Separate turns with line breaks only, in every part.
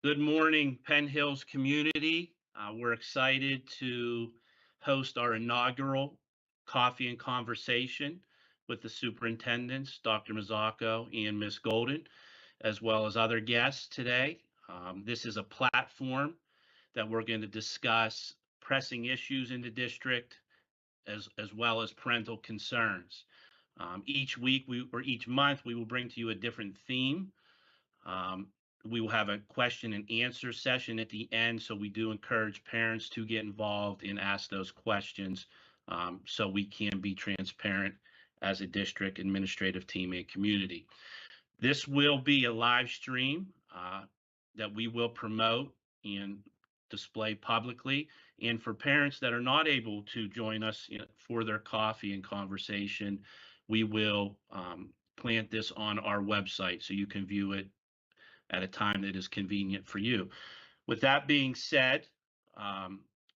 Good morning, Penn Hills community. We're excited to host our inaugural coffee and conversation with the superintendents, Dr. Mozzocio and Ms. Golden, as well as other guests today. This is a platform that we're going to discuss pressing issues in the district as well as parental concerns. Each week or each month, we will bring to you a different theme. Um, we will have a question and answer session at the end, so we do encourage parents to get involved and ask those questions so we can be transparent as a district administrative team and community. This will be a live stream that we will promote and display publicly. And for parents that are not able to join us for their coffee and conversation, we will plant this on our website so you can view it at a time that is convenient for you. With that being said,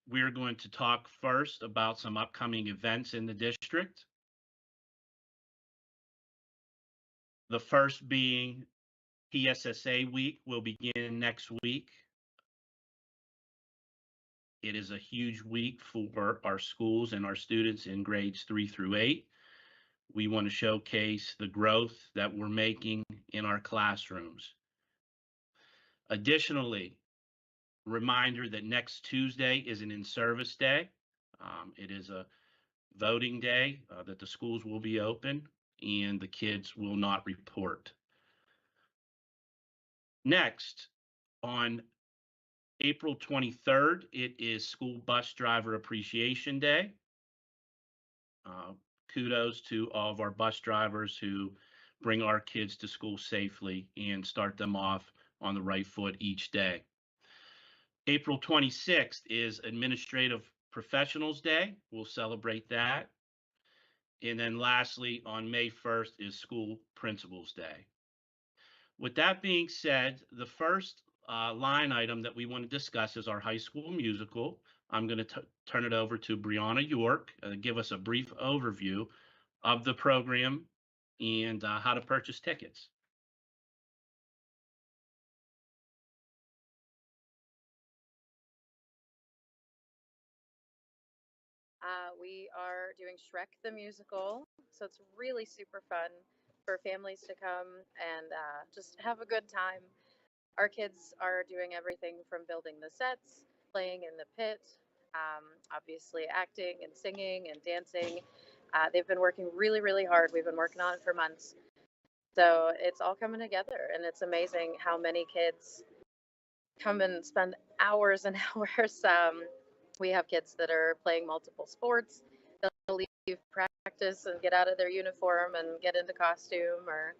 we're going to talk first about some upcoming events in the district. The first being PSSA week will begin next week. It is a huge week for our schools and our students in grades 3 through 8. We want to showcase the growth that we're making in our classrooms. Additionally, reminder that next Tuesday is an in-service day. It is a voting day that the schools will be open and the kids will not report. Next, on April 23rd, it is School Bus Driver Appreciation Day. Kudos to all of our bus drivers who bring our kids to school safely and start them off on the right foot each day. April 26th is Administrative Professionals Day. We'll celebrate that. And then lastly, on May 1st is School Principals Day. With that being said, the first line item that we want to discuss is our high school musical. I'm going to turn it over to Brianna York, give us a brief overview of the program and how to purchase tickets.
We are doing Shrek the Musical, so it's really super fun for families to come and just have a good time. Our kids are doing everything from building the sets, playing in the pit, obviously acting and singing and dancing. They've been working really, really hard. We've been working on it for months. So it's all coming together, and it's amazing how many kids come and spend hours and hours. We have kids that are playing multiple sports. They'll leave practice and get out of their uniform and get into costume. Or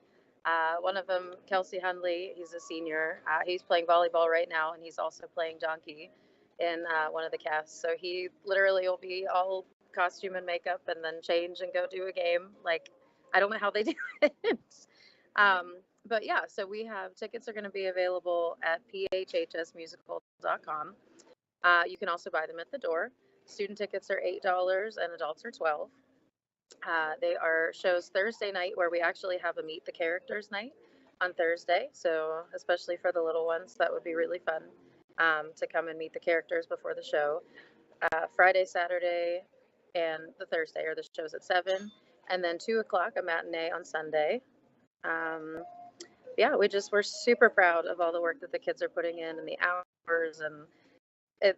one of them, Kelsey Hundley, he's a senior. He's playing volleyball right now, and he's also playing donkey in one of the casts. So he literally will be all costume and makeup and then change and go do a game. Like, I don't know how they do it. But yeah, so we have tickets are going to be available at phhsmusical.com. You can also buy them at the door. Student tickets are $8 and adults are $12. They are shows Thursday night where we actually have a meet the characters night on Thursday. So especially for the little ones, that would be really fun to come and meet the characters before the show. Friday, Saturday, and the Thursday are the shows at 7, and then 2 o'clock a matinee on Sunday. Yeah, we're super proud of all the work that the kids are putting in and the hours, and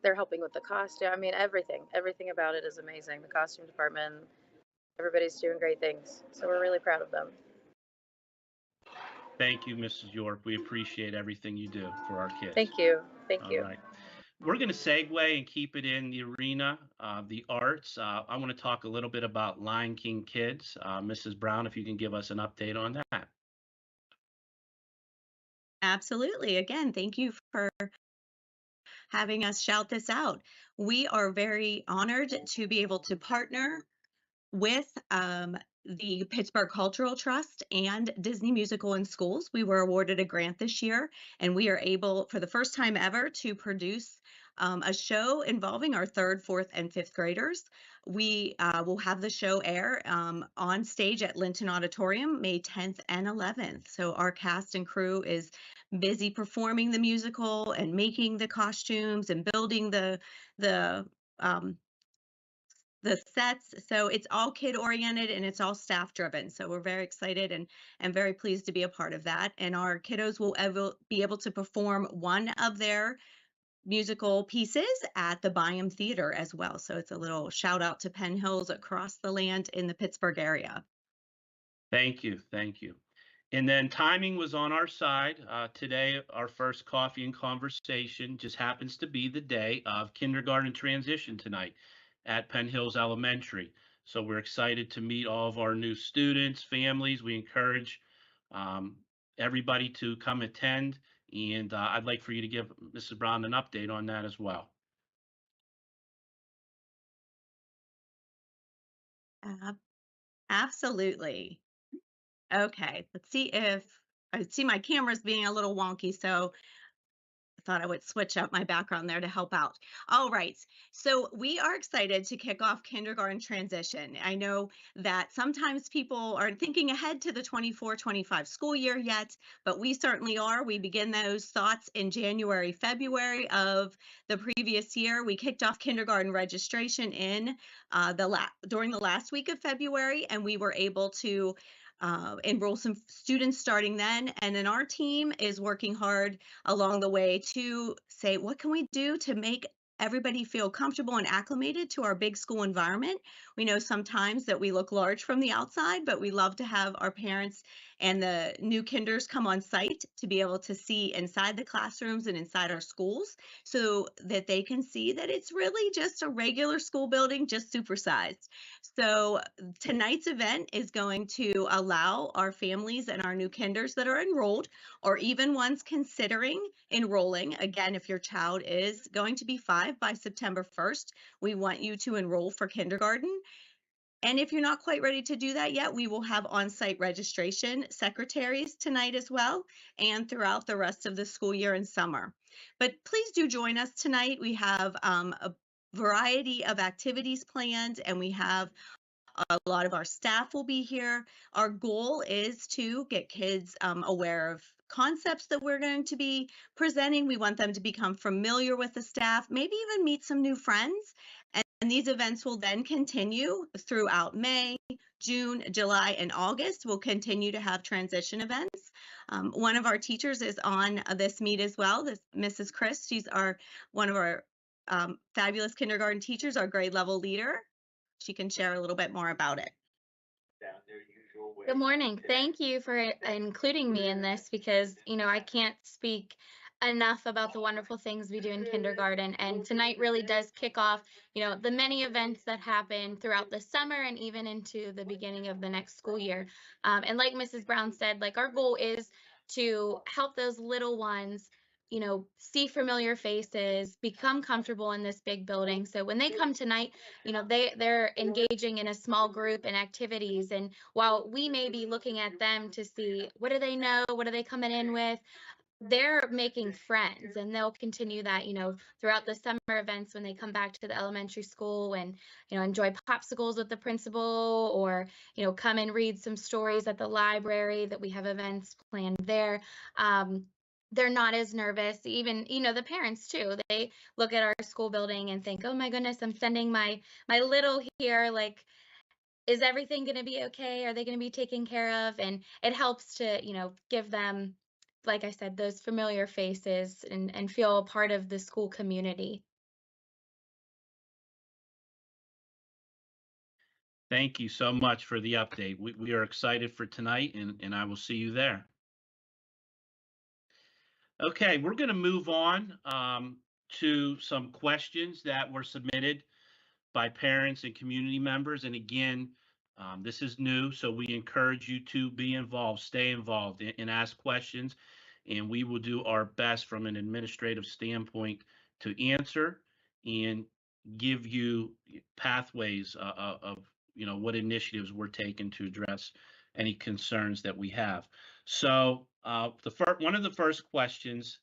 they're helping with the costume. I mean, everything about it is amazing. The costume department, everybody's doing great things. So we're really proud of them.
Thank you, Mrs. York. We appreciate everything you do for our kids.
Thank you. Thank you.
All right. We're going to segue and keep it in the arena of the arts. I want to talk a little bit about Lion King Kids. Mrs. Brown, if you can give us an update on that.
Absolutely. Again, thank you for having us shout this out. We are very honored to be able to partner with the Pittsburgh Cultural Trust and Disney Musical in Schools. We were awarded a grant this year, and we are able, for the first time ever, to produce a show involving our third, fourth, and fifth graders. We will have the show air on stage at Linton Auditorium May 10th and 11th. So our cast and crew is busy performing the musical and making the costumes and building um, the sets. So it's all kid oriented and it's all staff driven. So we're very excited and very pleased to be a part of that. And our kiddos will be able to perform one of their musical pieces at the Byam Theater as well. So it's a little shout out to Penn Hills across the land in the Pittsburgh area.
Thank you. Thank you. And then timing was on our side. Today, our first coffee and conversation just happens to be the day of kindergarten transition tonight at Penn Hills Elementary. So we're excited to meet all of our new students, families. We encourage um, everybody to come attend. And I'd like for you to give Mrs. Brown an update on that as well.
Absolutely. Okay, let's see if I see my camera's being a little wonky, so I thought I would switch up my background there to help out. All right. So we are excited to kick off kindergarten transition. I know that sometimes people aren't thinking ahead to the 24-25 school year yet, but we certainly are. We begin those thoughts in January, February of the previous year. We kicked off kindergarten registration in during the last week of February, and we were able to enroll some students starting then. And then our team is working hard along the way to say, what can we do to make everybody feel comfortable and acclimated to our big school environment? We know sometimes that we look large from the outside, but we love to have our parents and the new kinders come on site to be able to see inside the classrooms and inside our schools so that they can see that it's really just a regular school building, just supersized. So tonight's event is going to allow our families and our new kinders that are enrolled or even ones considering enrolling. Again, if your child is going to be 5 by September 1st, we want you to enroll for kindergarten. And if you're not quite ready to do that yet, we will have on-site registration secretaries tonight as well and throughout the rest of the school year and summer. But please do join us tonight. We have a variety of activities planned, and we have a lot of our staff will be here. Our goal is to get kids aware of concepts that we're going to be presenting. We want them to become familiar with the staff, maybe even meet some new friends. And these events will then continue throughout May, June, July, and August. We'll continue to have transition events. One of our teachers is on this meet as well, this Mrs. Chris. She's one of our fabulous kindergarten teachers, our grade level leader. She can share a little bit more about it.
Good morning. Thank you for including me in this because, I can't speak enough about the wonderful things we do in kindergarten. And tonight really does kick off, the many events that happen throughout the summer and even into the beginning of the next school year. And like Mrs. Brown said, like our goal is to help those little ones see familiar faces, become comfortable in this big building. So when they come tonight, they're engaging in a small group and activities. And while we may be looking at them to see what do they know, what are they coming in with, they're making friends and they'll continue that, throughout the summer events when they come back to the elementary school and, enjoy popsicles with the principal or, come and read some stories at the library that we have events planned there. They're not as nervous. Even, the parents too. They look at our school building and think, "Oh my goodness, I'm sending my little here. Like, is everything going to be okay? Are they going to be taken care of?" And it helps to, give them, like I said, those familiar faces and feel a part of the school community.
Thank you so much for the update. We are excited for tonight, and I will see you there. Okay, we're going to move on to some questions that were submitted by parents and community members. And again, this is new, so we encourage you to be involved, stay involved, and ask questions. And we will do our best from an administrative standpoint to answer and give you pathways of what initiatives we're taking to address any concerns that we have. So one of the first questions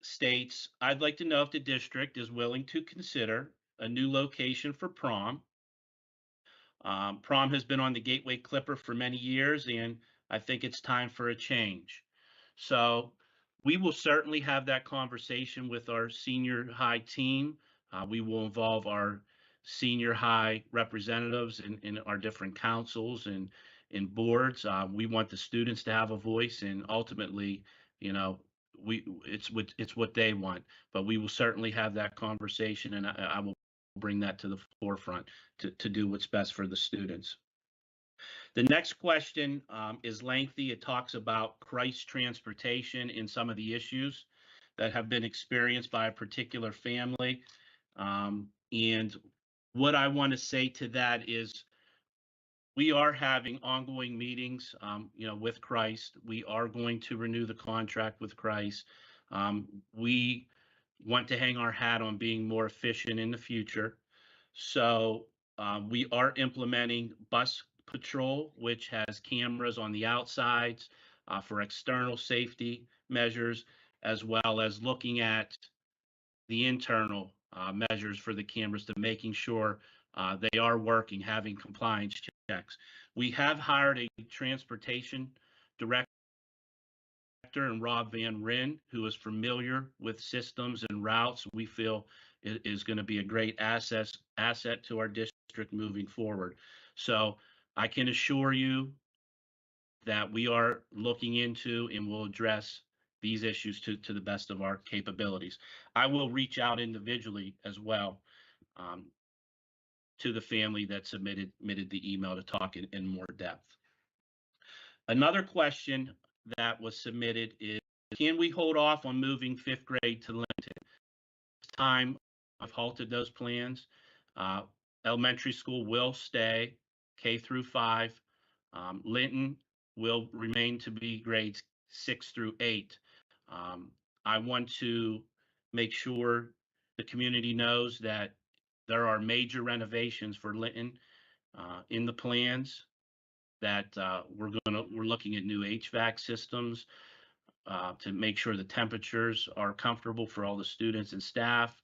states, I'd like to know if the district is willing to consider a new location for prom. Prom has been on the Gateway Clipper for many years, and I think it's time for a change. So we will certainly have that conversation with our senior high team. We will involve our senior high representatives in our different councils and in boards. We want the students to have a voice, and ultimately, you know, it's what they want. But we will certainly have that conversation, and I will bring that to the forefront to do what's best for the students. The next question is lengthy. It talks about Christ transportation and some of the issues that have been experienced by a particular family. And what I want to say to that is we are having ongoing meetings, with Christ. We are going to renew the contract with Christ. We want to hang our hat on being more efficient in the future. So we are implementing bus patrol, which has cameras on the outsides for external safety measures, as well as looking at the internal measures for the cameras to making sure they are working, having compliance checks. We have hired a transportation director and Rob Van Ryn, who is familiar with systems and routes. We feel is going to be a great asset to our district moving forward. So I can assure you that we are looking into and will address these issues to the best of our capabilities. I will reach out individually as well to the family that submitted the email to talk in more depth. Another question that was submitted is, can we hold off on moving 5th grade to Linton? This time, I've halted those plans. Elementary school will stay K through 5. Linton will remain to be grades 6 through 8. I want to make sure the community knows that there are major renovations for Linton in the plans, that we're looking at new HVAC systems to make sure the temperatures are comfortable for all the students and staff.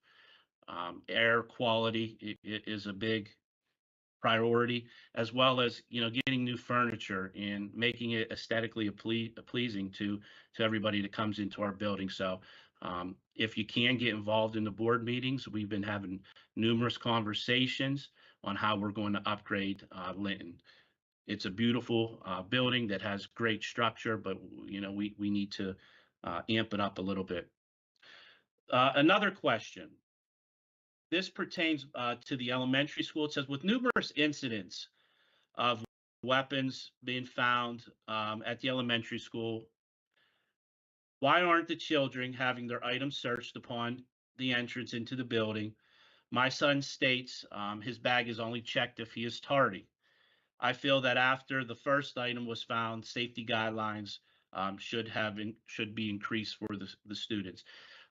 Air quality is a big priority, as well as getting new furniture and making it aesthetically pleasing to everybody that comes into our building. So if you can get involved in the board meetings, we've been having numerous conversations on how we're going to upgrade Linton. It's a beautiful building that has great structure, but we need to amp it up a little bit. Another question. This pertains to the elementary school. It says, with numerous incidents of weapons being found at the elementary school, why aren't the children having their items searched upon the entrance into the building? My son states his bag is only checked if he is tardy. I feel that after the first item was found, safety guidelines should be increased for the students.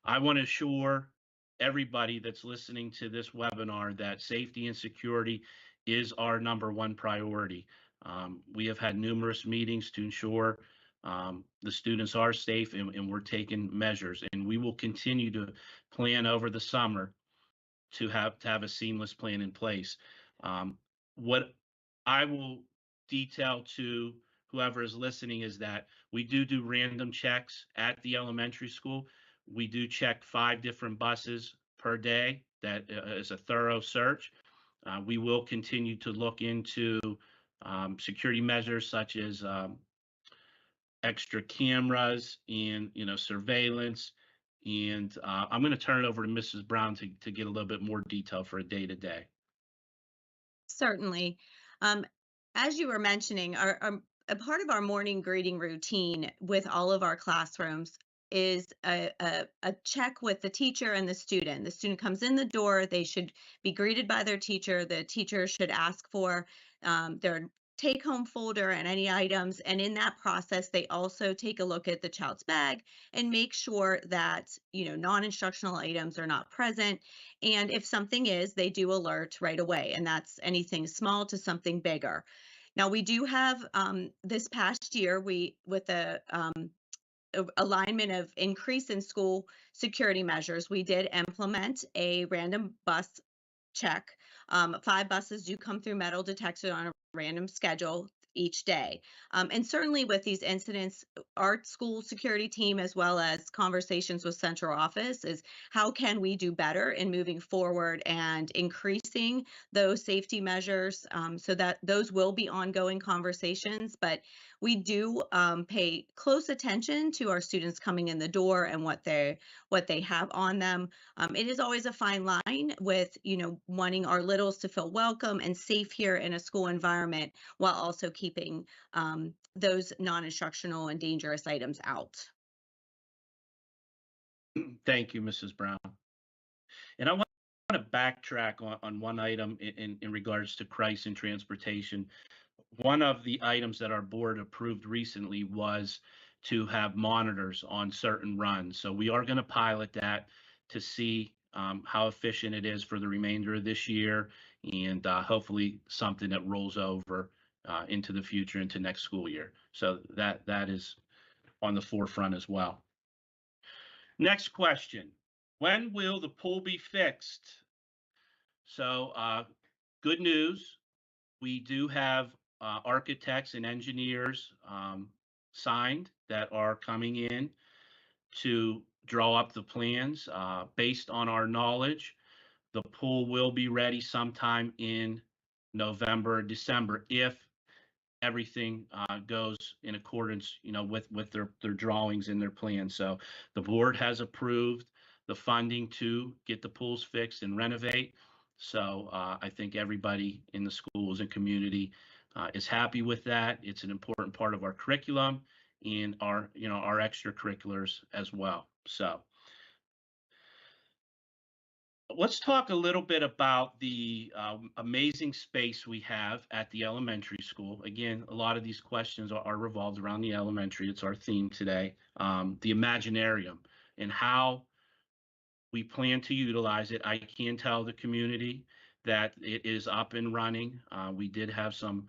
I want to assure everybody that's listening to this webinar that safety and security is our #1 priority. We have had numerous meetings to ensure the students are safe, and we're taking measures, and we will continue to plan over the summer to have a seamless plan in place. What I will detail to whoever is listening is that we do random checks at the elementary school. We do check 5 different buses per day. That is a thorough search. We will continue to look into security measures such as extra cameras and surveillance. And I'm going to turn it over to Mrs. Brown to get a little bit more detail for a day-to-day.
Certainly. As you were mentioning, a part of our morning greeting routine with all of our classrooms is a check with the teacher and the student. The student comes in the door, they should be greeted by their teacher. The teacher should ask for their take-home folder and any items. And in that process, they also take a look at the child's bag and make sure that, non-instructional items are not present. And if something is, they do alert right away. And that's anything small to something bigger. Now, we do have this past year, with the alignment of increase in school security measures, we did implement a random bus check. 5 buses do come through metal detected on a random schedule each day. And certainly with these incidents, our school security team, as well as conversations with central office, is how can we do better in moving forward and increasing those safety measures, so that those will be ongoing conversations. But we do pay close attention to our students coming in the door and what they have on them. It is always a fine line with, wanting our littles to feel welcome and safe here in a school environment, while also keeping those non-instructional and dangerous items out.
Thank you, Mrs. Brown. And I want to backtrack on one item in regards to crisis and transportation. One of the items that our board approved recently was to have monitors on certain runs. So we are going to pilot that to see how efficient it is for the remainder of this year, and hopefully something that rolls over into the future, into next school year. So that is on the forefront as well. Next question. When will the pool be fixed? So good news. We do have architects and engineers signed that are coming in to draw up the plans. Based on our knowledge, the pool will be ready sometime in November, December, if everything goes in accordance, with their drawings and their plans. So the board has approved the funding to get the pools fixed and renovate. So I think everybody in the schools and community is happy with that. It's an important part of our curriculum and our extracurriculars as well. So let's talk a little bit about the amazing space we have at the elementary school. Again, a lot of these questions are revolved around the elementary. It's our theme today. The Imaginarium and how we plan to utilize it. I can tell the community that it is up and running. We did have some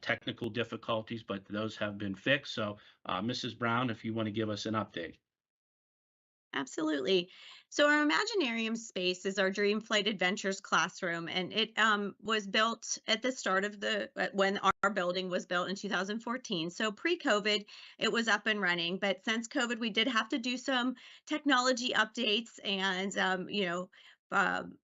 technical difficulties, but those have been fixed. So Mrs. Brown, if you want to give us an update.
Absolutely. So our Imaginarium space is our Dream Flight Adventures classroom, and it was built at the start of when our building was built in 2014. So pre-COVID, it was up and running, but since COVID, we did have to do some technology updates, and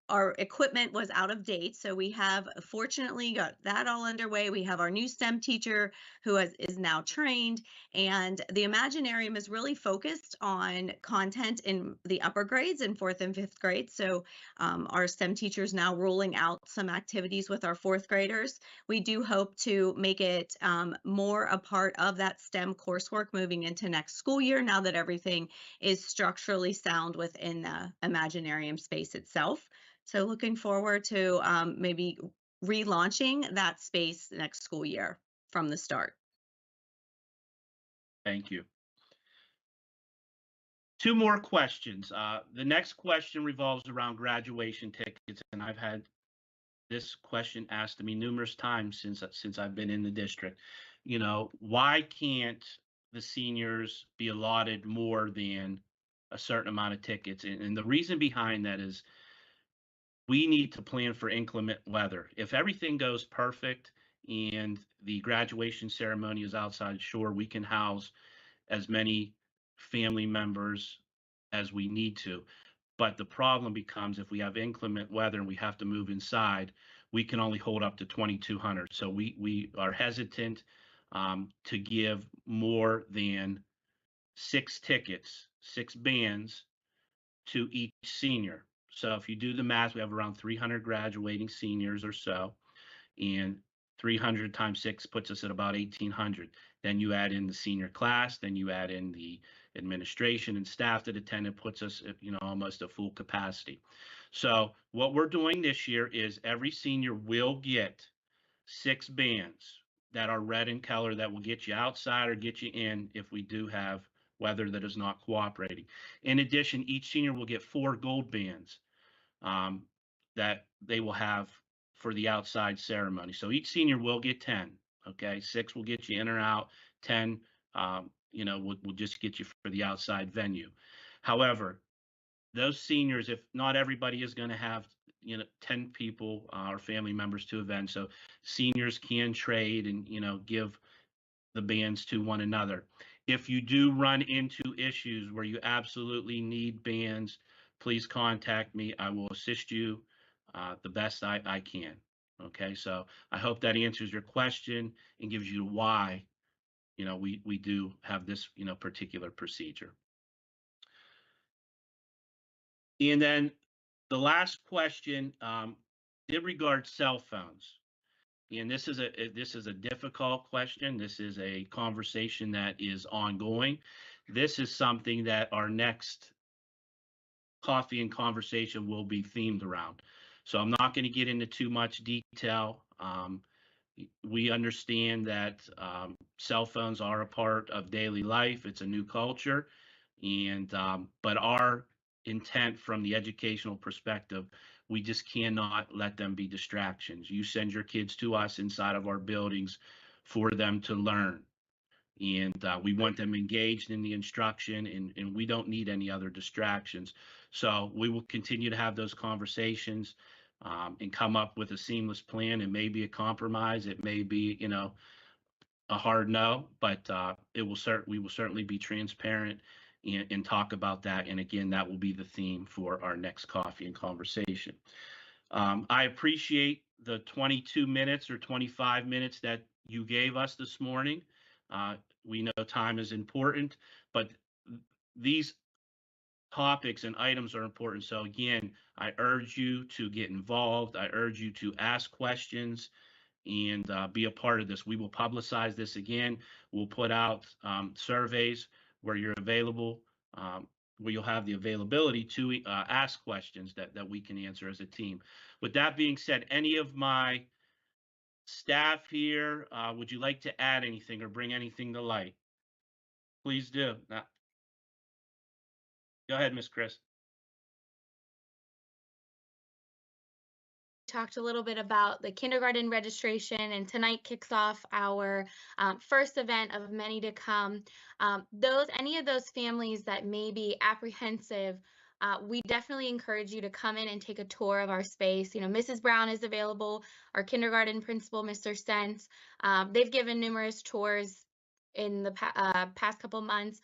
our equipment was out of date. So we have fortunately got that all underway. We have our new STEM teacher who is now trained, and the Imaginarium is really focused on content in the upper grades in 4th and 5th grade. So our STEM teachers now rolling out some activities with our 4th graders. We do hope to make it more a part of that STEM coursework moving into next school year, now that everything is structurally sound within the Imaginarium space itself. So looking forward to maybe relaunching that space next school year from the start.
Thank you. 2 more questions. The next question revolves around graduation tickets, and I've had this question asked to me numerous times since I've been in the district. Why can't the seniors be allotted more than a certain amount of tickets? And the reason behind that is we need to plan for inclement weather. If everything goes perfect and the graduation ceremony is outside, sure, we can house as many family members as we need to. But the problem becomes if we have inclement weather and we have to move inside, we can only hold up to 2,200. So we are hesitant to give more than 6 tickets, 6 bands to each senior. So if you do the math, we have around 300 graduating seniors or so, and 300 times 6 puts us at about 1,800. Then you add in the senior class, then you add in the administration and staff that attended, puts us at, almost at full capacity. So what we're doing this year is every senior will get 6 bands that are red in color that will get you outside or get you in if we do have weather that is not cooperating. In addition, each senior will get 4 gold bands that they will have for the outside ceremony. So each senior will get 10. Okay, 6 will get you in or out. 10 we'll just get you for the outside venue. However, those seniors, if not everybody is going to have 10 people or family members to event, so seniors can trade and give the bands to one another. If you do run into issues where you absolutely need bands, please contact me. I will assist you the best I can. Okay, so I hope that answers your question and gives you why we do have this particular procedure. And then the last question did regard cell phones. And this is a difficult question. This is a conversation that is ongoing. This is something that our next coffee and conversation will be themed around. So I'm not going to get into too much detail. We understand that cell phones are a part of daily life. It's a new culture, and but our intent from the educational perspective, we just cannot let them be distractions. You send your kids to us inside of our buildings for them to learn, and we want them engaged in the instruction, and we don't need any other distractions. So we will continue to have those conversations and come up with a seamless plan. It may be a compromise. It may be, a hard no, but we will certainly be transparent and talk about that. And again, that will be the theme for our next coffee and conversation. I appreciate the 22 minutes or 25 minutes that you gave us this morning. We know time is important, but these topics and items are important. So again, I urge you to get involved. I urge you to ask questions and be a part of this. We will publicize this again. We'll put out surveys where you're available, where you'll have the availability to ask questions that we can answer as a team. With that being said, any of my staff here, would you like to add anything or bring anything to light? Please do. Now, go ahead, Ms. Chris.
Talked a little bit about the kindergarten registration, and tonight kicks off our first event of many to come. Any of those families that may be apprehensive, we definitely encourage you to come in and take a tour of our space. Mrs. Brown is available, our kindergarten principal, Mr. Sense. They've given numerous tours in the past couple months,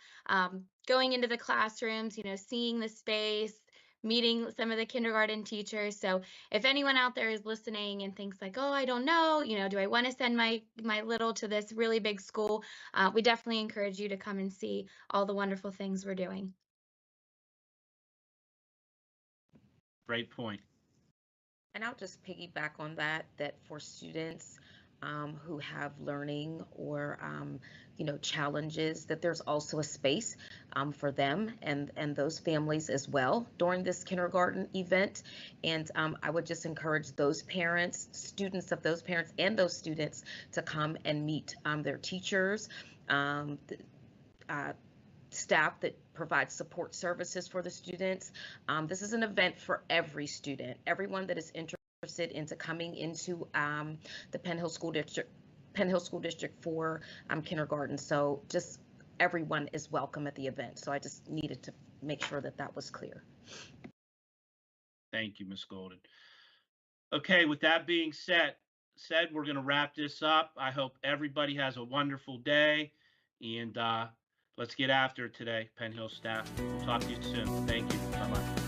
going into the classrooms, seeing the space, meeting some of the kindergarten teachers. So if anyone out there is listening and thinks like, oh, I don't know, do I want to send my little to this really big school? We definitely encourage you to come and see all the wonderful things we're doing.
Great point.
And I'll just piggyback on that for students who have learning or challenges, that there's also a space for them and those families as well during this kindergarten event. And I would just encourage those parents, students of those parents and those students to come and meet their teachers, staff that provide support services for the students. This is an event for every student, everyone that is interested into coming into the Penn Hill School District for kindergarten. So just everyone is welcome at the event. So I just needed to make sure that was clear.
Thank you, Ms. Golden. Okay, with that being said, we're going to wrap this up. I hope everybody has a wonderful day, and let's get after it today, Penn Hill staff. We'll talk to you soon. Thank you. Bye-bye.